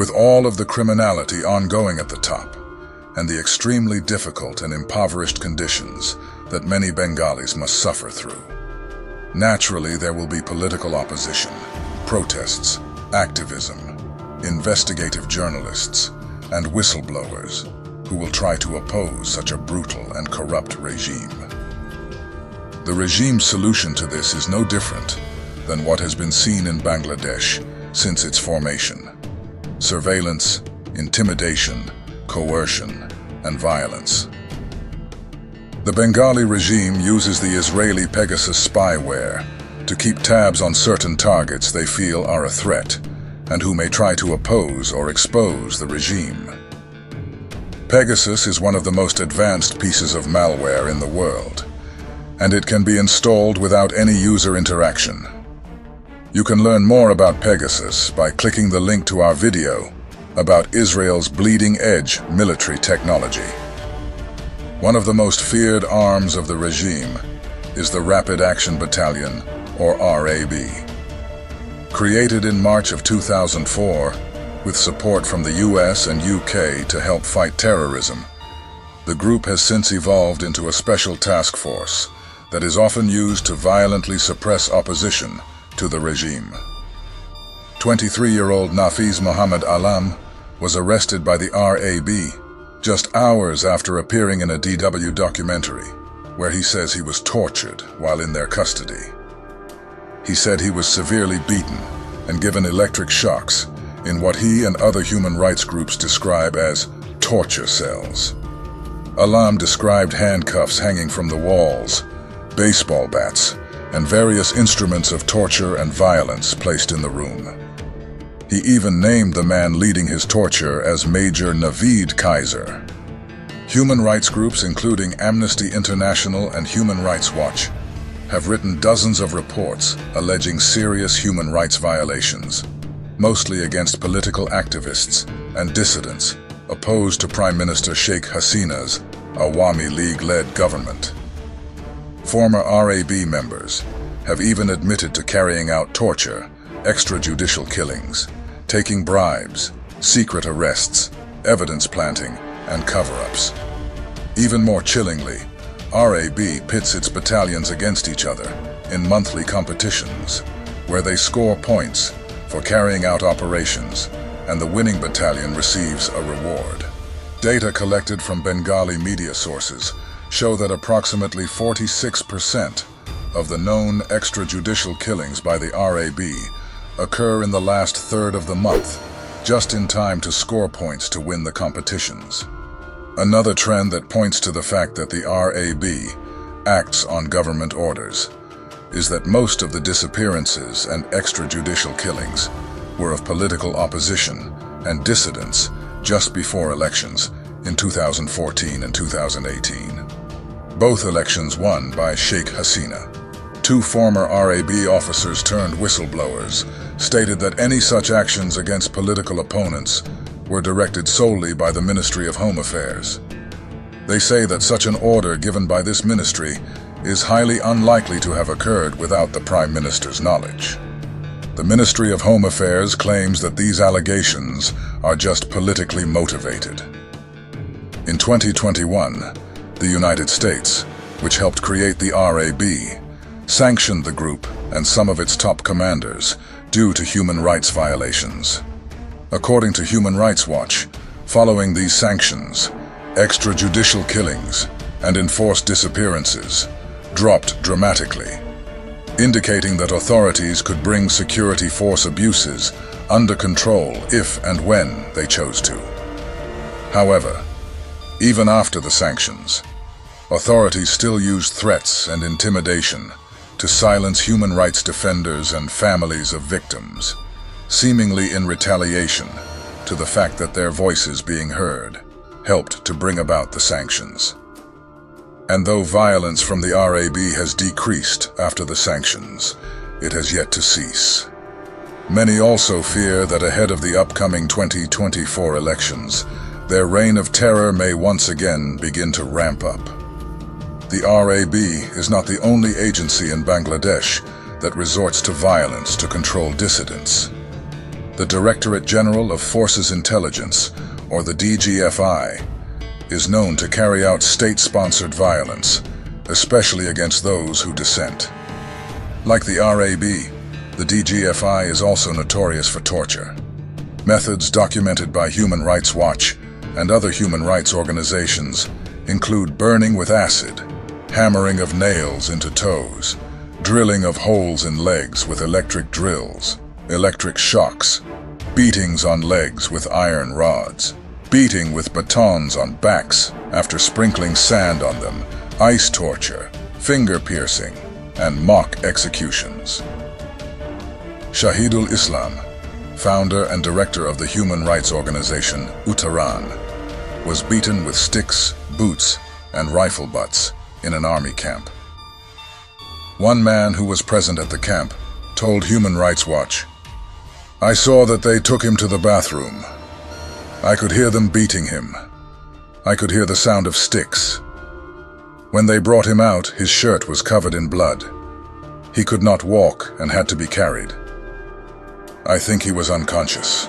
With all of the criminality ongoing at the top, and the extremely difficult and impoverished conditions that many Bengalis must suffer through. Naturally, there will be political opposition, protests, activism, investigative journalists, and whistleblowers who will try to oppose such a brutal and corrupt regime. The regime's solution to this is no different than what has been seen in Bangladesh since its formation: surveillance, intimidation, coercion, and violence. The Bengali regime uses the Israeli Pegasus spyware to keep tabs on certain targets they feel are a threat and who may try to oppose or expose the regime. Pegasus is one of the most advanced pieces of malware in the world, and it can be installed without any user interaction. You can learn more about Pegasus by clicking the link to our video about Israel's bleeding-edge military technology. One of the most feared arms of the regime is the Rapid Action Battalion, or RAB. Created in March of 2004, with support from the US and UK to help fight terrorism, the group has since evolved into a special task force that is often used to violently suppress opposition to the regime. 23-year-old Nafiz Mohammed Alam was arrested by the RAB just hours after appearing in a DW documentary where he says he was tortured while in their custody. He said he was severely beaten and given electric shocks in what he and other human rights groups describe as torture cells. Alam described handcuffs hanging from the walls, baseball bats, and various instruments of torture and violence placed in the room. He even named the man leading his torture as Major Naveed Kaiser. Human rights groups including Amnesty International and Human Rights Watch have written dozens of reports alleging serious human rights violations, mostly against political activists and dissidents opposed to Prime Minister Sheikh Hasina's Awami League-led government. Former RAB members have even admitted to carrying out torture, extrajudicial killings, taking bribes, secret arrests, evidence planting, and cover-ups. Even more chillingly, RAB pits its battalions against each other in monthly competitions, where they score points for carrying out operations, and the winning battalion receives a reward. Data collected from Bengali media sources show that approximately 46% of the known extrajudicial killings by the RAB occur in the last third of the month, just in time to score points to win the competitions. Another trend that points to the fact that the RAB acts on government orders is that most of the disappearances and extrajudicial killings were of political opposition and dissidents just before elections in 2014 and 2018. Both elections won by Sheikh Hasina. Two former RAB officers turned whistleblowers stated that any such actions against political opponents were directed solely by the Ministry of Home Affairs. They say that such an order given by this ministry is highly unlikely to have occurred without the Prime Minister's knowledge. The Ministry of Home Affairs claims that these allegations are just politically motivated. In 2021, the United States, which helped create the RAB, sanctioned the group and some of its top commanders due to human rights violations. According to Human Rights Watch, following these sanctions, extrajudicial killings and enforced disappearances dropped dramatically, indicating that authorities could bring security force abuses under control if and when they chose to. However, even after the sanctions, authorities still use threats and intimidation to silence human rights defenders and families of victims, seemingly in retaliation to the fact that their voices being heard helped to bring about the sanctions. And though violence from the RAB has decreased after the sanctions, it has yet to cease. Many also fear that ahead of the upcoming 2024 elections, their reign of terror may once again begin to ramp up. The RAB is not the only agency in Bangladesh that resorts to violence to control dissidents. The Directorate General of Forces Intelligence, or the DGFI, is known to carry out state-sponsored violence, especially against those who dissent. Like the RAB, the DGFI is also notorious for torture. Methods documented by Human Rights Watch and other human rights organizations include burning with acid, hammering of nails into toes, drilling of holes in legs with electric drills, electric shocks, beatings on legs with iron rods, beating with batons on backs after sprinkling sand on them, ice torture, finger piercing, and mock executions. Shahidul Islam, founder and director of the human rights organization Uttaran, was beaten with sticks, boots, and rifle butts in an army camp. One man who was present at the camp told Human Rights Watch, "I saw that they took him to the bathroom. I could hear them beating him. I could hear the sound of sticks. When they brought him out, his shirt was covered in blood. He could not walk and had to be carried. I think he was unconscious."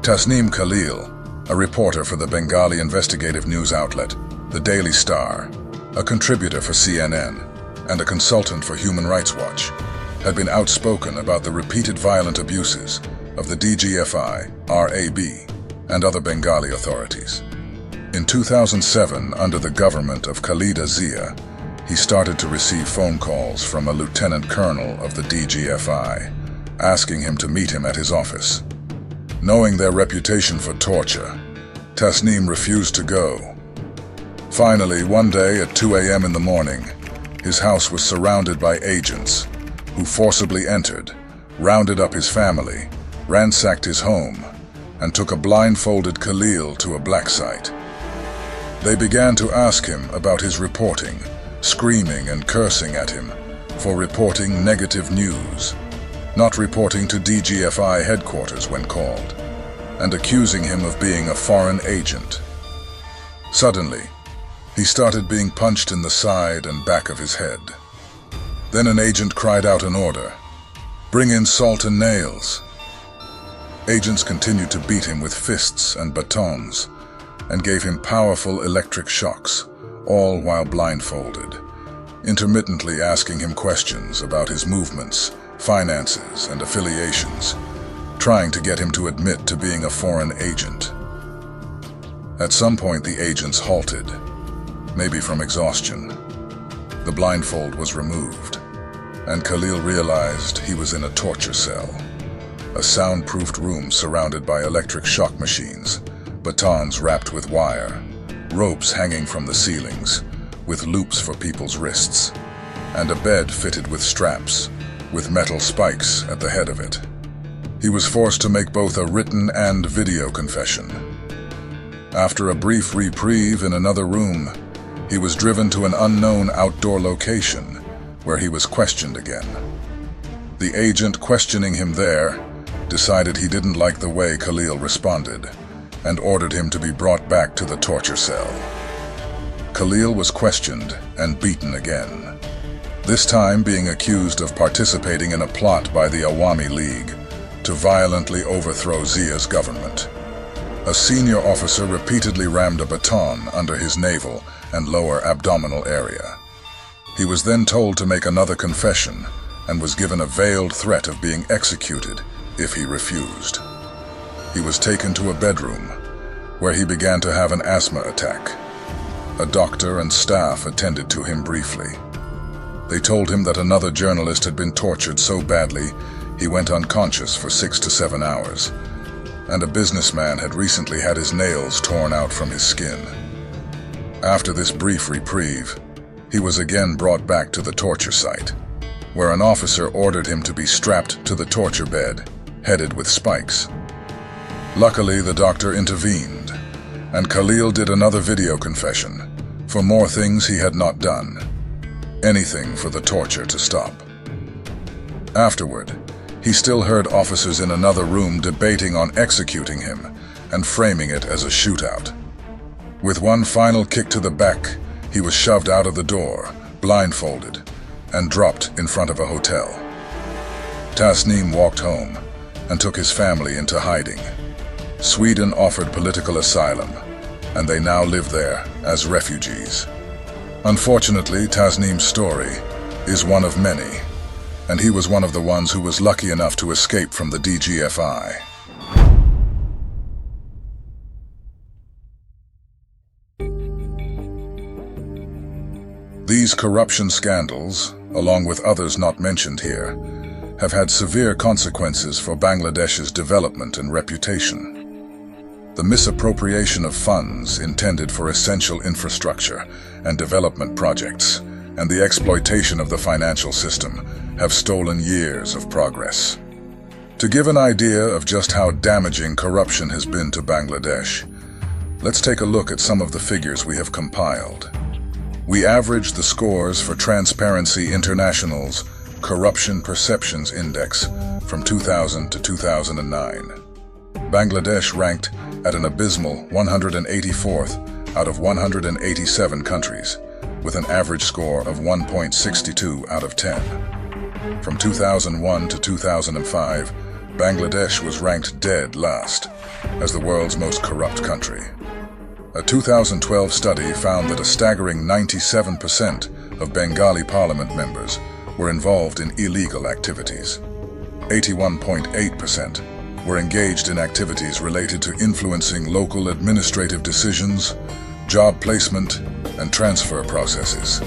Tasneem Khalil, a reporter for the Bengali investigative news outlet, The Daily Star, a contributor for CNN, and a consultant for Human Rights Watch, had been outspoken about the repeated violent abuses of the DGFI, RAB, and other Bengali authorities. In 2007, under the government of Khalida Zia, he started to receive phone calls from a lieutenant colonel of the DGFI, asking him to meet him at his office. Knowing their reputation for torture, Tasneem refused to go. Finally, one day at 2 a.m. in the morning, his house was surrounded by agents who forcibly entered, rounded up his family, ransacked his home, and took a blindfolded Khalil to a black site. They began to ask him about his reporting, screaming and cursing at him for reporting negative news, not reporting to DGFI headquarters when called, and accusing him of being a foreign agent. Suddenly, he started being punched in the side and back of his head. Then an agent cried out an order, "Bring in salt and nails." Agents continued to beat him with fists and batons and gave him powerful electric shocks, all while blindfolded, intermittently asking him questions about his movements, finances, and affiliations, trying to get him to admit to being a foreign agent. At some point, the agents halted, maybe from exhaustion. The blindfold was removed, and Khalil realized he was in a torture cell, a soundproofed room surrounded by electric shock machines, batons wrapped with wire, ropes hanging from the ceilings, with loops for people's wrists, and a bed fitted with straps, with metal spikes at the head of it. He was forced to make both a written and video confession. After a brief reprieve in another room, he was driven to an unknown outdoor location where he was questioned again. The agent questioning him there decided he didn't like the way Khalil responded and ordered him to be brought back to the torture cell. Khalil was questioned and beaten again, this time being accused of participating in a plot by the Awami League to violently overthrow Zia's government. A senior officer repeatedly rammed a baton under his navel and lower abdominal area. He was then told to make another confession and was given a veiled threat of being executed if he refused. He was taken to a bedroom where he began to have an asthma attack. A doctor and staff attended to him briefly. They told him that another journalist had been tortured so badly he went unconscious for 6 to 7 hours, and a businessman had recently had his nails torn out from his skin. After this brief reprieve, he was again brought back to the torture site, where an officer ordered him to be strapped to the torture bed, headed with spikes. Luckily, the doctor intervened, and Khalil did another video confession for more things he had not done, anything for the torture to stop. Afterward, he still heard officers in another room debating on executing him and framing it as a shootout. With one final kick to the back, he was shoved out of the door, blindfolded, and dropped in front of a hotel. Tasneem walked home and took his family into hiding. Sweden offered political asylum, and they now live there as refugees. Unfortunately, Tasneem's story is one of many, and he was one of the ones who was lucky enough to escape from the DGFI. These corruption scandals, along with others not mentioned here, have had severe consequences for Bangladesh's development and reputation. The misappropriation of funds intended for essential infrastructure and development projects, and the exploitation of the financial system have stolen years of progress. To give an idea of just how damaging corruption has been to Bangladesh, let's take a look at some of the figures we have compiled. We averaged the scores for Transparency International's Corruption Perceptions Index from 2000 to 2009. Bangladesh ranked at an abysmal 184th out of 187 countries, with an average score of 1.62 out of 10. From 2001 to 2005, Bangladesh was ranked dead last as the world's most corrupt country. A 2012 study found that a staggering 97% of Bengali parliament members were involved in illegal activities. 81.8% were engaged in activities related to influencing local administrative decisions, job placement, and transfer processes.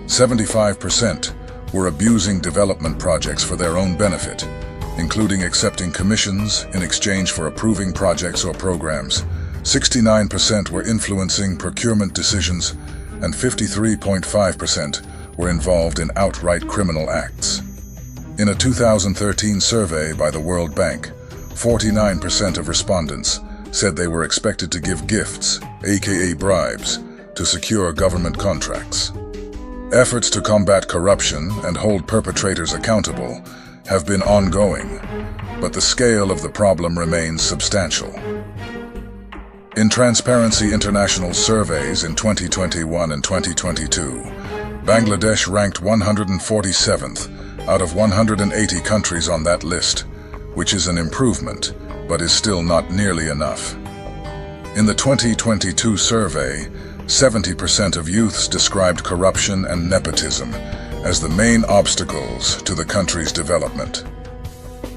75% were abusing development projects for their own benefit, including accepting commissions in exchange for approving projects or programs. 69% were influencing procurement decisions, and 53.5% were involved in outright criminal acts. In a 2013 survey by the World Bank, 49% of respondents said they were expected to give gifts, aka bribes, to secure government contracts. Efforts to combat corruption and hold perpetrators accountable have been ongoing, but the scale of the problem remains substantial. In Transparency International surveys in 2021 and 2022, Bangladesh ranked 147th out of 180 countries on that list, which is an improvement, but is still not nearly enough. In the 2022 survey, 70% of youths described corruption and nepotism as the main obstacles to the country's development.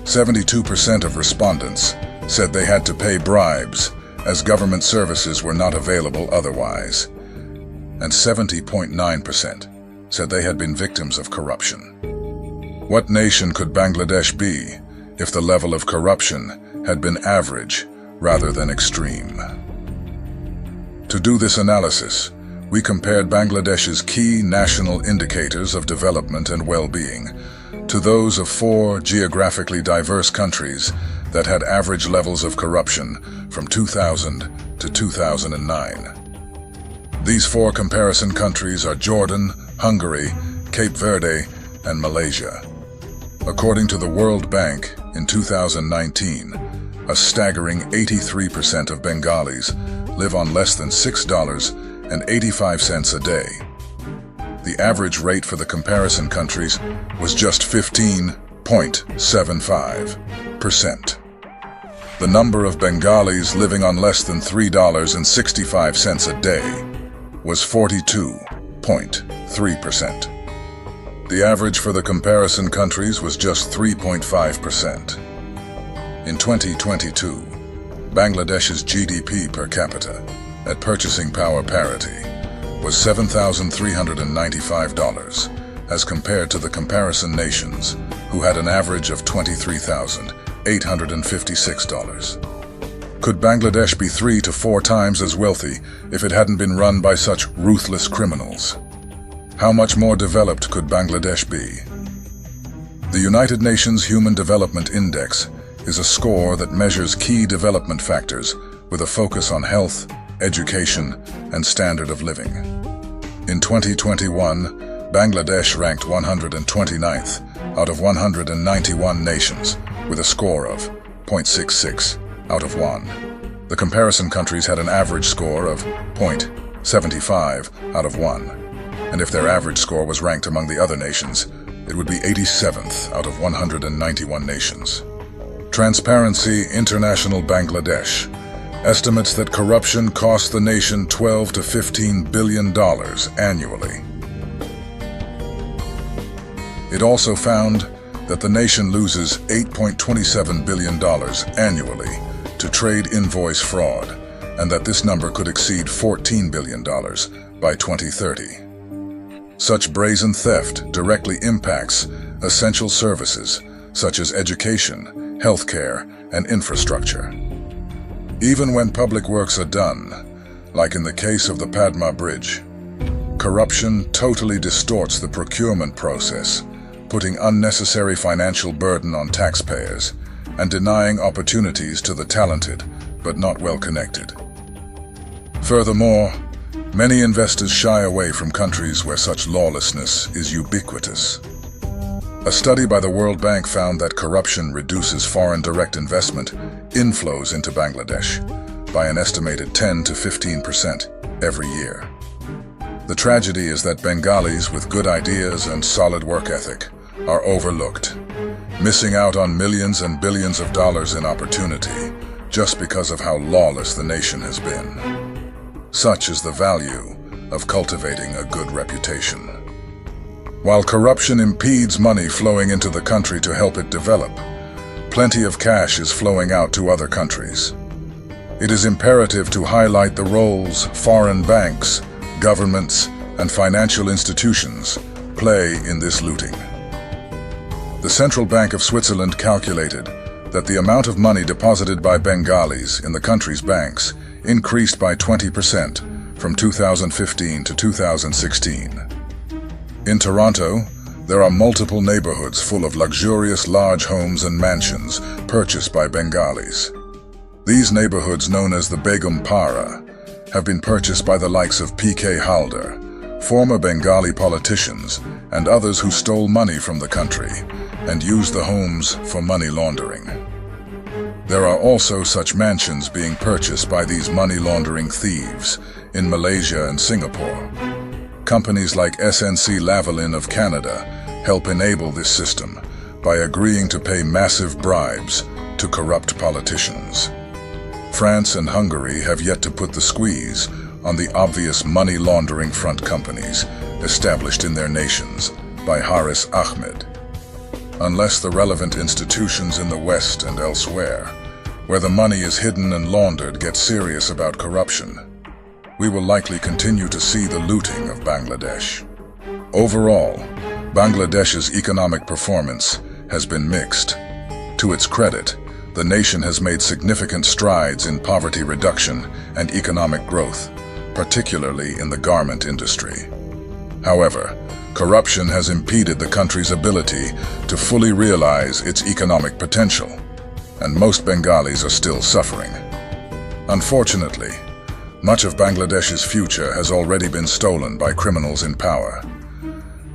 72% of respondents said they had to pay bribes as government services were not available otherwise, and 70.9% said they had been victims of corruption. What nation could Bangladesh be if the level of corruption had been average rather than extreme? To do this analysis, we compared Bangladesh's key national indicators of development and well-being to those of 4 geographically diverse countries that had average levels of corruption from 2000 to 2009. These 4 comparison countries are Jordan, Hungary, Cape Verde, and Malaysia. According to the World Bank, in 2019, a staggering 83% of Bengalis live on less than $6.85 a day. The average rate for the comparison countries was just 15.75%. The number of Bengalis living on less than $3.65 a day was 42.3%. The average for the comparison countries was just 3.5%. In 2022, Bangladesh's GDP per capita at purchasing power parity was $7,395 as compared to the comparison nations who had an average of $23,856. Could Bangladesh be 3 to 4 times as wealthy if it hadn't been run by such ruthless criminals? How much more developed could Bangladesh be? The United Nations Human Development Index is a score that measures key development factors with a focus on health, education, and standard of living. In 2021, Bangladesh ranked 129th out of 191 nations with a score of 0.66 out of 1. The comparison countries had an average score of 0.75 out of 1. And if their average score was ranked among the other nations, it would be 87th out of 191 nations. Transparency International Bangladesh estimates that corruption costs the nation $12 to $15 billion annually. It also found that the nation loses $8.27 billion annually to trade invoice fraud, and that this number could exceed $14 billion by 2030. Such brazen theft directly impacts essential services such as education, healthcare, and infrastructure. Even when public works are done, like in the case of the Padma Bridge, corruption totally distorts the procurement process, putting unnecessary financial burden on taxpayers and denying opportunities to the talented but not well-connected. Furthermore, many investors shy away from countries where such lawlessness is ubiquitous. A study by the World Bank found that corruption reduces foreign direct investment inflows into Bangladesh by an estimated 10 to 15% every year. The tragedy is that Bengalis with good ideas and solid work ethic are overlooked, missing out on millions and billions of dollars in opportunity just because of how lawless the nation has been. Such is the value of cultivating a good reputation. While corruption impedes money flowing into the country to help it develop, plenty of cash is flowing out to other countries. It is imperative to highlight the roles foreign banks, governments, and financial institutions play in this looting. The Central Bank of Switzerland calculated that the amount of money deposited by Bengalis in the country's banks increased by 20% from 2015 to 2016. In Toronto, there are multiple neighborhoods full of luxurious large homes and mansions purchased by Bengalis. These neighborhoods, known as the Begum Para, have been purchased by the likes of P.K. Halder, former Bengali politicians, and others who stole money from the country and used the homes for money laundering. There are also such mansions being purchased by these money laundering thieves in Malaysia and Singapore. Companies like SNC-Lavalin of Canada help enable this system by agreeing to pay massive bribes to corrupt politicians. France and Hungary have yet to put the squeeze on the obvious money laundering front companies established in their nations by Haris Ahmed. Unless the relevant institutions in the West and elsewhere, where the money is hidden and laundered, get serious about corruption, we will likely continue to see the looting of Bangladesh. Overall, Bangladesh's economic performance has been mixed. To its credit, the nation has made significant strides in poverty reduction and economic growth, particularly in the garment industry. However, corruption has impeded the country's ability to fully realize its economic potential, and most Bengalis are still suffering. Unfortunately, much of Bangladesh's future has already been stolen by criminals in power.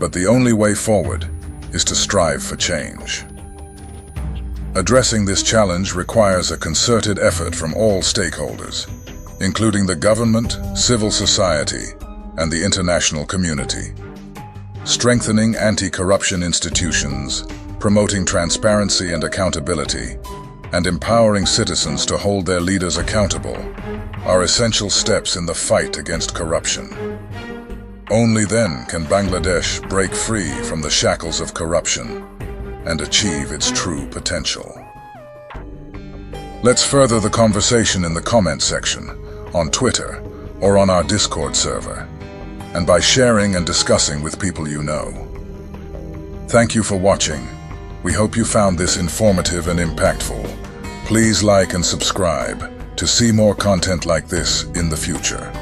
But the only way forward is to strive for change. Addressing this challenge requires a concerted effort from all stakeholders, including the government, civil society, and the international community. Strengthening anti-corruption institutions, promoting transparency and accountability, and empowering citizens to hold their leaders accountable are essential steps in the fight against corruption. Only then can Bangladesh break free from the shackles of corruption and achieve its true potential. Let's further the conversation in the comment section, on Twitter, or on our Discord server, and by sharing and discussing with people you know. Thank you for watching. We hope you found this informative and impactful. Please like and subscribe to see more content like this in the future.